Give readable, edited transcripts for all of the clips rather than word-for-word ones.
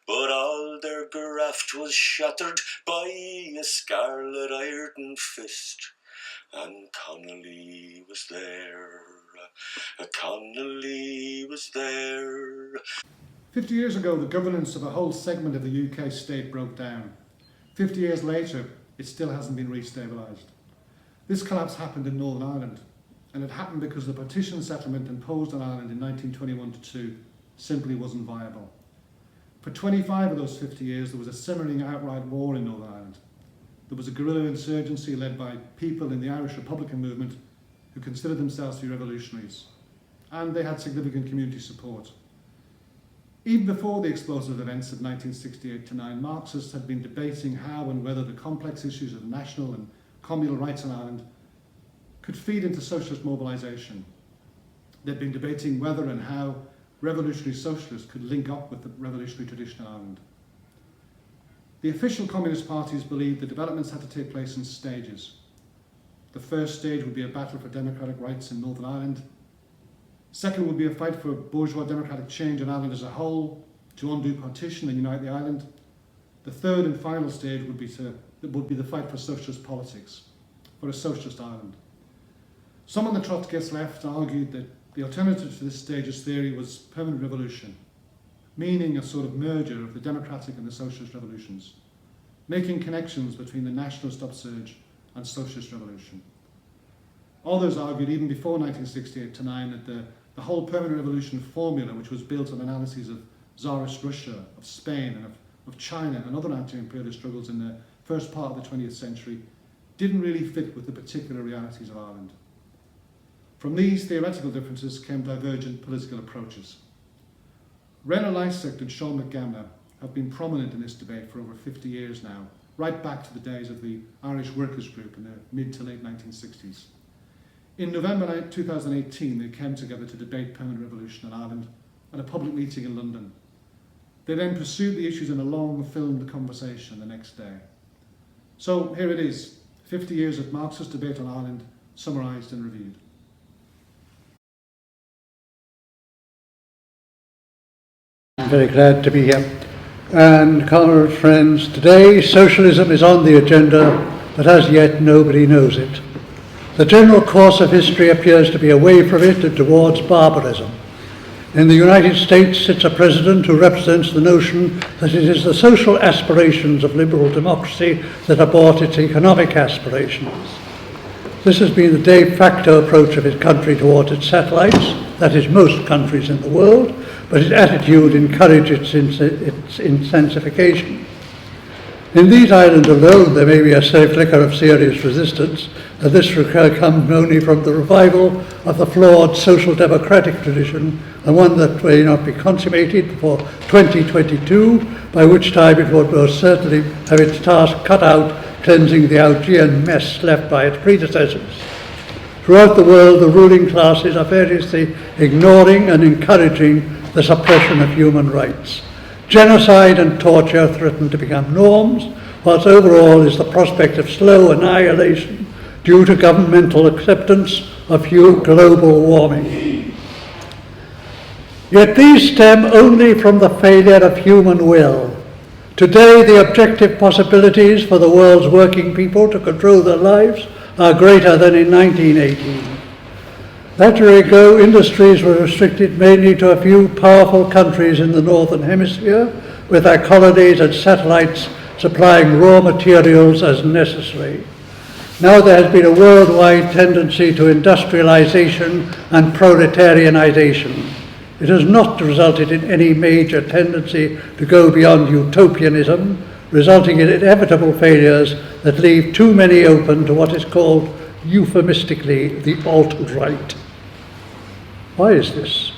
but all their graft was shattered by a scarlet iron fist. And Connolly was there, Connolly was there. 50 years ago, the governance of a whole segment of the UK state broke down. 50 years later, it still hasn't been restabilised. This collapse happened in Northern Ireland, and it happened because the partition settlement imposed on Ireland in 1921-2 simply wasn't viable. For 25 of those 50 years, there was a simmering outright war in Northern Ireland. There was a guerrilla insurgency led by people in the Irish Republican movement who considered themselves to be revolutionaries, and they had significant community support. Even before the explosive events of 1968-9, Marxists had been debating how and whether the complex issues of national and communal rights in Ireland could feed into socialist mobilisation. They'd been debating whether and how revolutionary socialists could link up with the revolutionary tradition in Ireland. The official communist parties believed the developments had to take place in stages. The first stage would be a battle for democratic rights in Northern Ireland. Second would be a fight for bourgeois democratic change in Ireland as a whole, to undo partition and unite the island. The third and final stage would be the fight for socialist politics, for a socialist Ireland. Some on the Trotskyist left argued that the alternative to this stages theory was permanent revolution, meaning a sort of merger of the democratic and the socialist revolutions, making connections between the nationalist upsurge and socialist revolution. Others argued even before 1968-9 that the whole permanent revolution formula, which was built on analyses of Tsarist Russia, of Spain and of China and other anti-imperialist struggles in the first part of the 20th century, didn't really fit with the particular realities of Ireland. From these theoretical differences came divergent political approaches. Rayner Lysaght and Matgamna have been prominent in this debate for over 50 years now, right back to the days of the Irish Workers' Group in the mid to late 1960s. In November 2018, they came together to debate permanent revolution in Ireland at a public meeting in London. They then pursued the issues in a long filmed conversation the next day. So here it is, 50 years of Marxist debate on Ireland, summarised and reviewed. I'm very glad to be here. And comrade friends, today socialism is on the agenda, but as yet nobody knows it. The general course of history appears to be away from it and towards barbarism. In the United States sits a president who represents the notion that it is the social aspirations of liberal democracy that abort its economic aspirations. This has been the de facto approach of his country towards its satellites, that is most countries in the world, but his attitude encourages its intensification. In these islands alone there may be a safe flicker of serious resistance, and this comes only from the revival of the flawed social democratic tradition, and one that may not be consummated before 2022, by which time it would most certainly have its task cut out cleansing the Augean mess left by its predecessors. Throughout the world, the ruling classes are variously ignoring and encouraging the suppression of human rights. Genocide and torture threaten to become norms, whilst overall is the prospect of slow annihilation due to governmental acceptance of global warming. Yet these stem only from the failure of human will. Today, the objective possibilities for the world's working people to control their lives are greater than in 1918. That year ago, industries were restricted mainly to a few powerful countries in the Northern Hemisphere, with their colonies and satellites supplying raw materials as necessary. Now there has been a worldwide tendency to industrialization and proletarianization. It has not resulted in any major tendency to go beyond utopianism, resulting in inevitable failures that leave too many open to what is called euphemistically the alt-right. Why is this?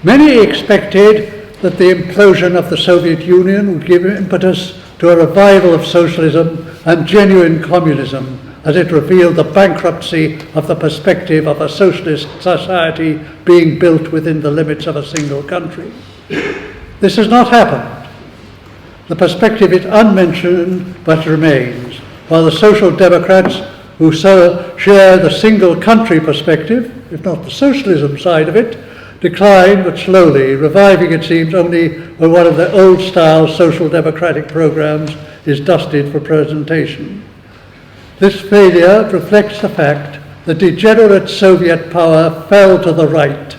Many expected that the implosion of the Soviet Union would give impetus to a revival of socialism and genuine communism, as it revealed the bankruptcy of the perspective of a socialist society being built within the limits of a single country. This has not happened. The perspective is unmentioned but remains, while the Social Democrats, who share the single country perspective, if not the socialism side of it, decline but slowly, reviving, it seems, only when one of the old-style social democratic programs is dusted for presentation. This failure reflects the fact that degenerate Soviet power fell to the right.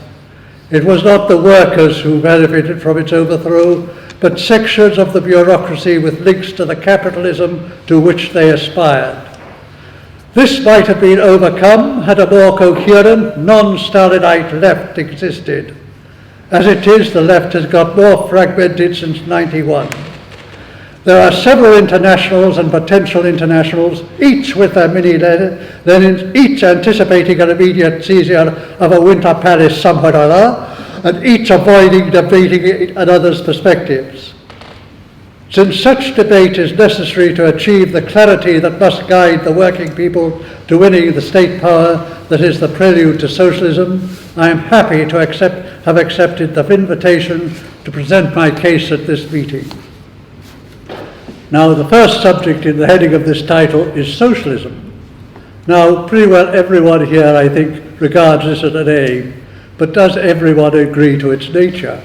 It was not the workers who benefited from its overthrow, but sections of the bureaucracy with links to the capitalism to which they aspired. This might have been overcome had a more coherent, non-Stalinite left existed. As it is, the left has got more fragmented since '91. There are several internationals and potential internationals, each with their mini-Lenins, each anticipating an immediate seizure of a winter palace somewhere or other, and each avoiding debating another's perspectives. Since such debate is necessary to achieve the clarity that must guide the working people to winning the state power that is the prelude to socialism, I am happy to have accepted the invitation to present my case at this meeting. Now, the first subject in the heading of this title is socialism. Now, pretty well everyone here, I think, regards this as an aim, but does everyone agree to its nature?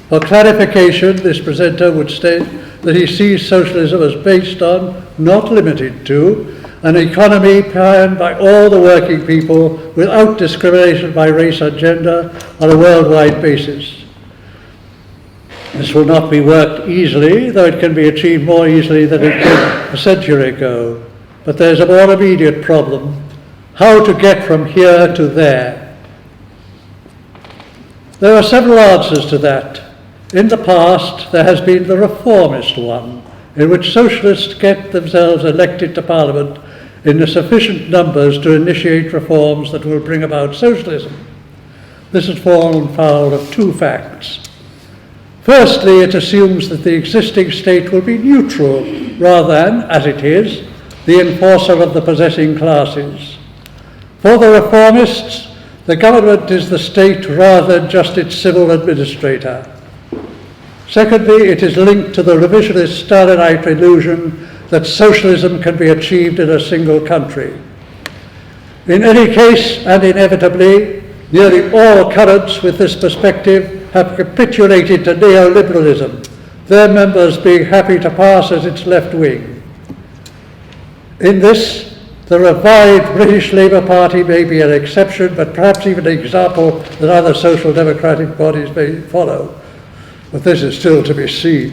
For clarification, this presenter would state that he sees socialism as based on, not limited to, an economy planned by all the working people without discrimination by race or gender on a worldwide basis. This will not be worked easily, though it can be achieved more easily than it did a century ago. But there's a more immediate problem: how to get from here to there. There are several answers to that. In the past, there has been the reformist one, in which socialists get themselves elected to Parliament in sufficient numbers to initiate reforms that will bring about socialism. This has fallen foul of two facts. Firstly, it assumes that the existing state will be neutral rather than, as it is, the enforcer of the possessing classes. For the reformists, the government is the state rather than just its civil administrator. Secondly, it is linked to the revisionist Stalinite illusion that socialism can be achieved in a single country. In any case, and inevitably, nearly all currents with this perspective have capitulated to neoliberalism, their members being happy to pass as its left wing. In this, the revived British Labour Party may be an exception, but perhaps even an example that other social democratic bodies may follow. But this is still to be seen.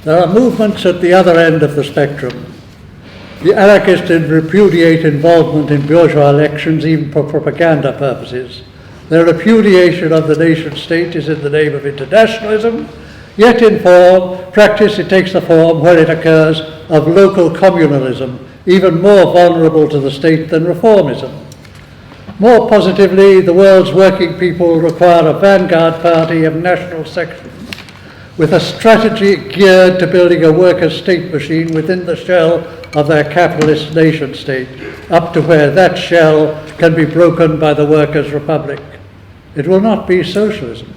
There are movements at the other end of the spectrum. The anarchists repudiate involvement in bourgeois elections even for propaganda purposes. Their repudiation of the nation-state is in the name of internationalism, yet in practice it takes the form, where it occurs, of local communalism, even more vulnerable to the state than reformism. More positively, the world's working people require a vanguard party of national sections, with a strategy geared to building a worker state machine within the shell of their capitalist nation-state, up to where that shell can be broken by the workers' republic. It will not be socialism.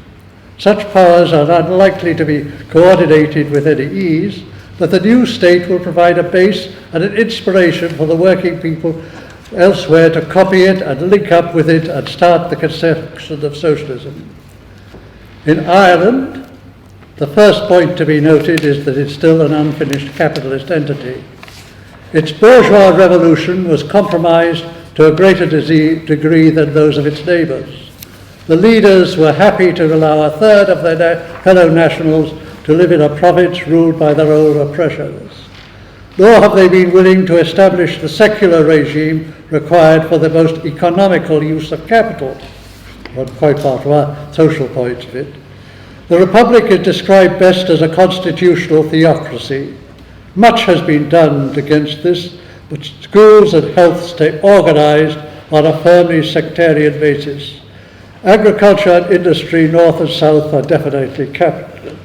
Such powers are unlikely to be coordinated with any ease, but the new state will provide a base and an inspiration for the working people elsewhere to copy it and link up with it and start the conception of socialism. In Ireland, the first point to be noted is that it's still an unfinished capitalist entity. Its bourgeois revolution was compromised to a greater degree than those of its neighbours. The leaders were happy to allow a third of their fellow nationals to live in a province ruled by their own oppressors. Nor have they been willing to establish the secular regime required for the most economical use of capital, one quite part of our social points of it. The Republic is described best as a constitutional theocracy. Much has been done against this, but schools and health stay organised on a firmly sectarian basis. Agriculture and industry, north and south, are definitely capitalist.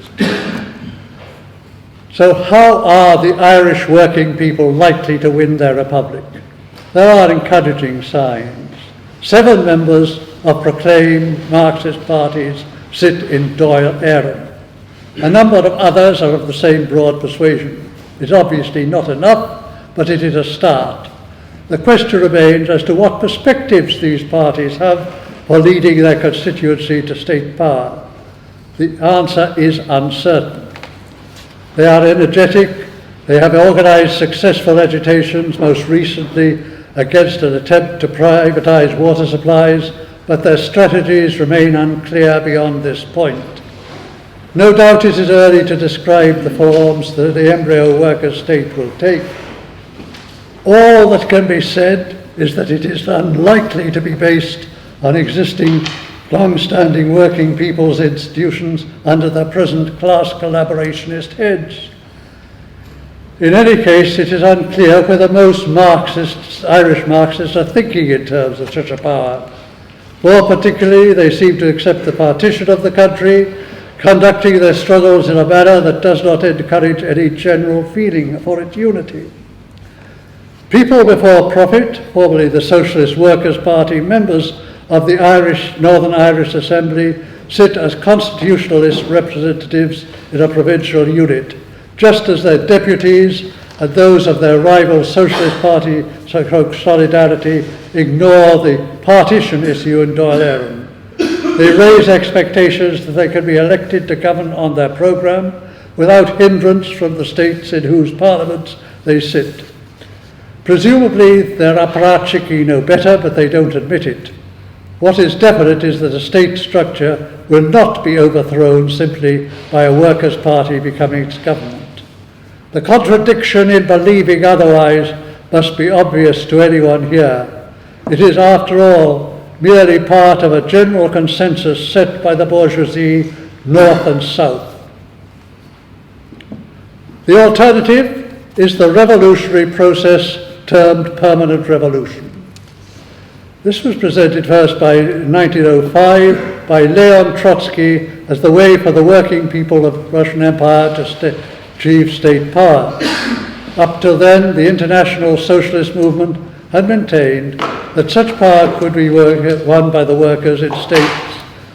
So how are the Irish working people likely to win their republic? There are encouraging signs. 7 members of proclaimed Marxist parties sit in Dáil Éireann. A number of others are of the same broad persuasion. It's obviously not enough, but it is a start. The question remains as to what perspectives these parties have for leading their constituency to state power? The answer is uncertain. They are energetic, they have organised successful agitations, most recently against an attempt to privatise water supplies, but their strategies remain unclear beyond this point. No doubt it is early to describe the forms that the embryo worker state will take. All that can be said is that it is unlikely to be based on existing long-standing working people's institutions under their present class collaborationist heads. In any case, it is unclear whether most Marxists, Irish Marxists, are thinking in terms of such a power. More particularly, they seem to accept the partition of the country, conducting their struggles in a manner that does not encourage any general feeling for its unity. People Before Profit, formerly the Socialist Workers' Party, members of the Northern Irish Assembly, sit as constitutionalist representatives in a provincial unit, just as their deputies and those of their rival Socialist Party, Solidarity, ignore the partition issue in Dáil Éireann. They raise expectations that they can be elected to govern on their programme without hindrance from the states in whose parliaments they sit. Presumably, their apparatchiki know better, but they don't admit it. What is definite is that a state structure will not be overthrown simply by a workers' party becoming its government. The contradiction in believing otherwise must be obvious to anyone here. It is, after all, merely part of a general consensus set by the bourgeoisie, north and south. The alternative is the revolutionary process termed permanent revolution. This was presented first in 1905 by Leon Trotsky as the way for the working people of Russian Empire to achieve state power. Up till then, the international socialist movement had maintained that such power could be won by the workers in states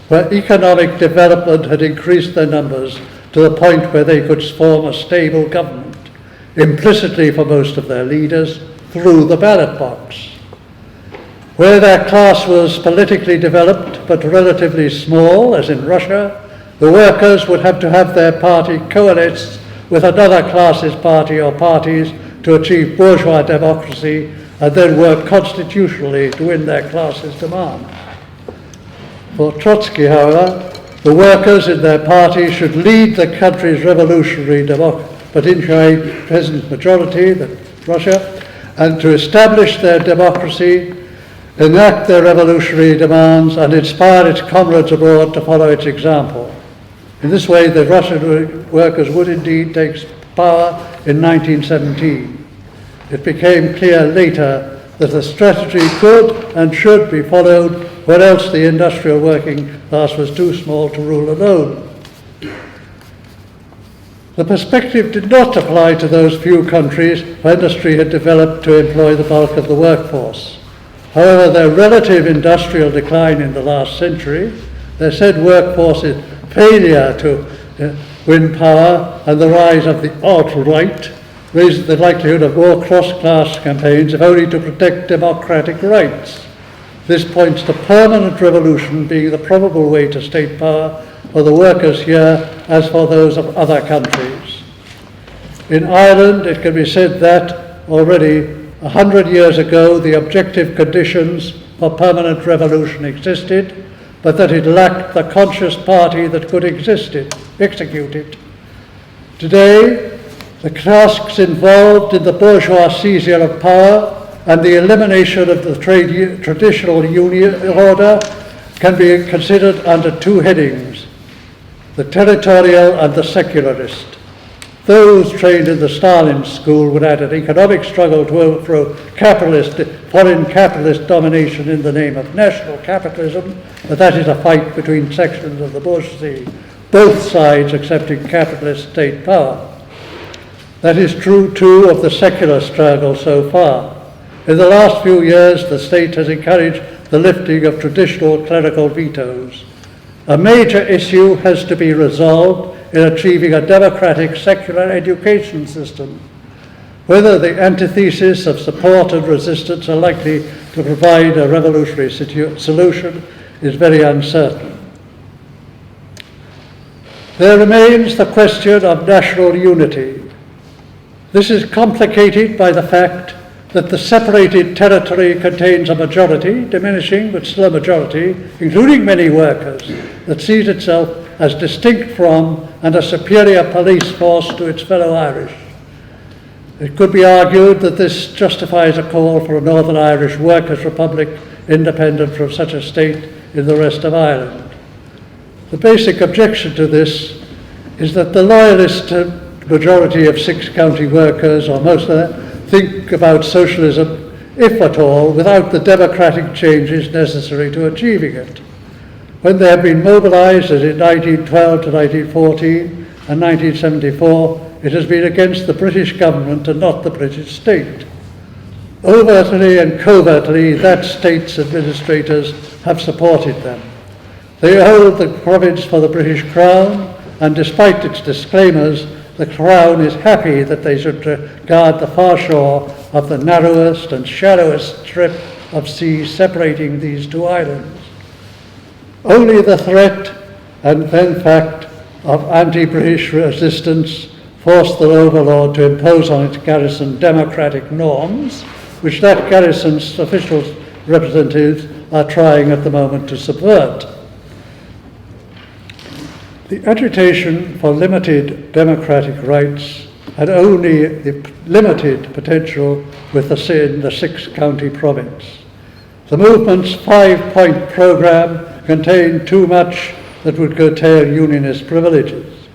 where economic development had increased their numbers to the point where they could form a stable government, implicitly for most of their leaders, through the ballot box. Where their class was politically developed but relatively small, as in Russia, the workers would have to have their party coalesce with another class's party or parties to achieve bourgeois democracy and then work constitutionally to win their class's demand. For Trotsky, however, the workers in their party should lead the country's revolutionary but inchoate peasant majority, Russia, and to establish their democracy, enact their revolutionary demands, and inspire its comrades abroad to follow its example. In this way, the Russian workers would indeed take power in 1917. It became clear later that the strategy could and should be followed, or else the industrial working class was too small to rule alone. The perspective did not apply to those few countries where industry had developed to employ the bulk of the workforce. However, their relative industrial decline in the last century, their said workforce's failure to win power, and the rise of the alt-right raised the likelihood of more cross-class campaigns, if only to protect democratic rights. This points to permanent revolution being the probable way to state power for the workers here as for those of other countries. In Ireland, it can be said that already 100 years ago the objective conditions for permanent revolution existed, but that it lacked the conscious party that could execute it. Today, the tasks involved in the bourgeois seizure of power and the elimination of the traditional union order can be considered under two headings: the territorial and the secularist. Those trained in the Stalin school would add an economic struggle to overthrow foreign capitalist domination in the name of national capitalism, but that is a fight between sections of the bourgeoisie, both sides accepting capitalist state power. That is true too of the secular struggle so far. In the last few years, the state has encouraged the lifting of traditional clerical vetoes. A major issue has to be resolved in achieving a democratic secular education system. Whether the antithesis of support and resistance are likely to provide a revolutionary solution is very uncertain. There remains the question of national unity. This is complicated by the fact that the separated territory contains a majority, diminishing but still a majority, including many workers, that sees itself as distinct from and a superior police force to its fellow Irish. It could be argued that this justifies a call for a Northern Irish Workers' Republic independent from such a state in the rest of Ireland. The basic objection to this is that the loyalist majority of 6 county workers, or most of them, think about socialism, if at all, without the democratic changes necessary to achieving it. When they have been mobilised, as in 1912 to 1914 and 1974, it has been against the British government and not the British state. Overtly and covertly, that state's administrators have supported them. They hold the province for the British Crown, and despite its disclaimers, the Crown is happy that they should guard the far shore of the narrowest and shallowest strip of sea separating these 2 islands. Only the threat and then fact of anti-British resistance forced the overlord to impose on its garrison democratic norms, which that garrison's official representatives are trying at the moment to subvert. The agitation for limited democratic rights had only limited potential within the 6-county province. The movement's 5-point programme contained too much that would curtail unionist privileges.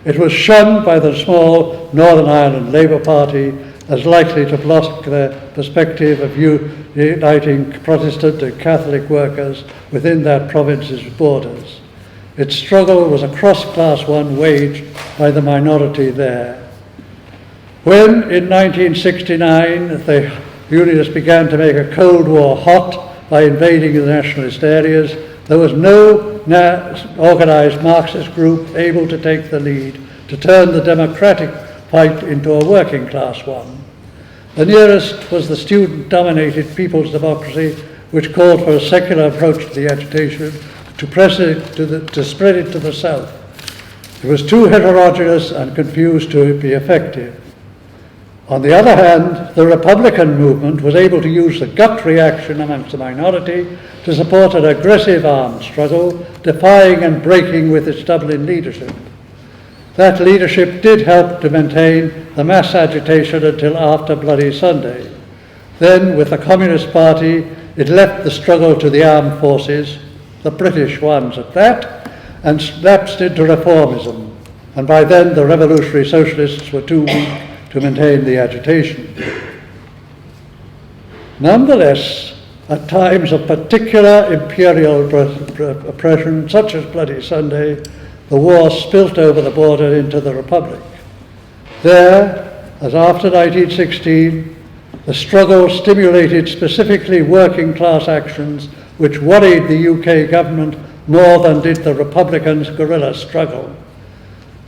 It was shunned by the small Northern Ireland Labour Party as likely to block the perspective of uniting Protestant and Catholic workers within that province's borders. Its struggle was a cross-class one waged by the minority there. When, in 1969, the Unionists began to make a Cold War hot by invading the nationalist areas, there was no organised Marxist group able to take the lead to turn the democratic fight into a working-class one. The nearest was the student-dominated People's Democracy, which called for a secular approach to the agitation, to spread it to the south. It was too heterogeneous and confused to be effective. On the other hand, the Republican movement was able to use the gut reaction amongst the minority to support an aggressive armed struggle, defying and breaking with its Dublin leadership. That leadership did help to maintain the mass agitation until after Bloody Sunday. Then, with the Communist Party, it left the struggle to the armed forces, the British ones at that, and lapsed into reformism. And by then the revolutionary socialists were too weak to maintain the agitation. Nonetheless, at times of particular imperial oppression, such as Bloody Sunday, the war spilt over the border into the Republic. There, as after 1916, the struggle stimulated specifically working class actions which worried the UK government more than did the Republicans' guerrilla struggle.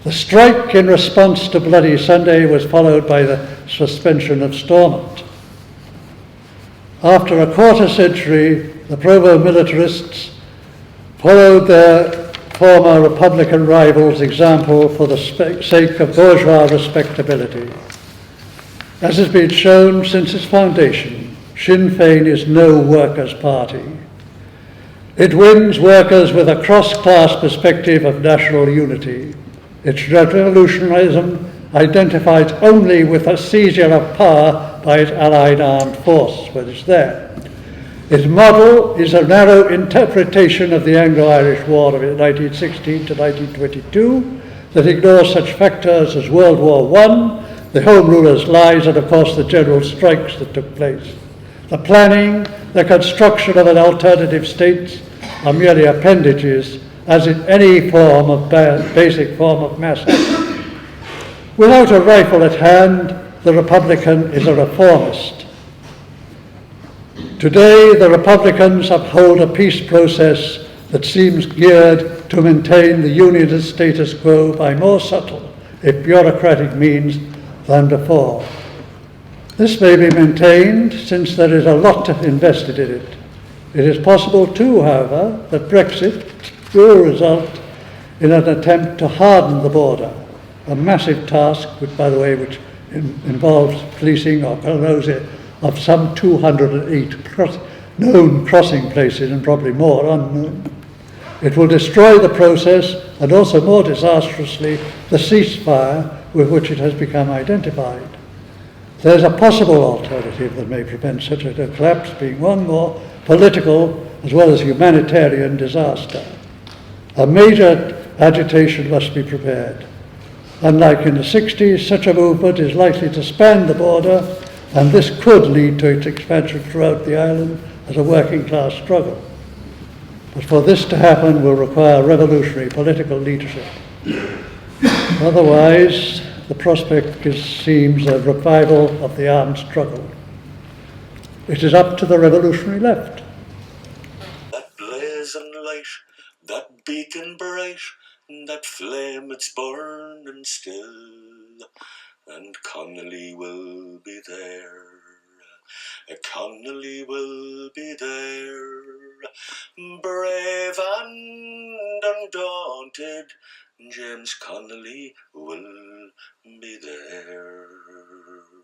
The strike in response to Bloody Sunday was followed by the suspension of Stormont. After a quarter century, the provo-militarists followed their former Republican rivals' example for the sake of bourgeois respectability. As has been shown since its foundation, Sinn Féin is no workers' party. It wins workers with a cross-class perspective of national unity. Its revolutionarism identifies only with a seizure of power by its allied armed force when it's there. Its model is a narrow interpretation of the Anglo-Irish War of 1916 to 1922 that ignores such factors as World War I, the Home Rulers' lies, and of course the general strikes that took place. The planning, the construction of an alternative state are merely appendages, as in any form of basic form of mass action. Without a rifle at hand, the Republican is a reformist. Today, the Republicans uphold a peace process that seems geared to maintain the unionist status quo by more subtle, if bureaucratic means than before. This may be maintained since there is a lot invested in it. It is possible too, however, that Brexit will result in an attempt to harden the border, a massive task, which involves policing or closing of some 208 known crossing places and probably more unknown. It will destroy the process and also, more disastrously, the ceasefire with which it has become identified. There's a possible alternative that may prevent such a collapse being one more political as well as humanitarian disaster. A major agitation must be prepared. Unlike in the 60s, such a movement is likely to span the border, and this could lead to its expansion throughout the island as a working class struggle. But for this to happen will require revolutionary political leadership. Otherwise, the prospect seems a revival of the armed struggle. It is up to the revolutionary left. That blazing light, that beacon bright, that flame it's burning still, and Connolly will be there. Connolly will be there, brave and undaunted. James Connolly will be there.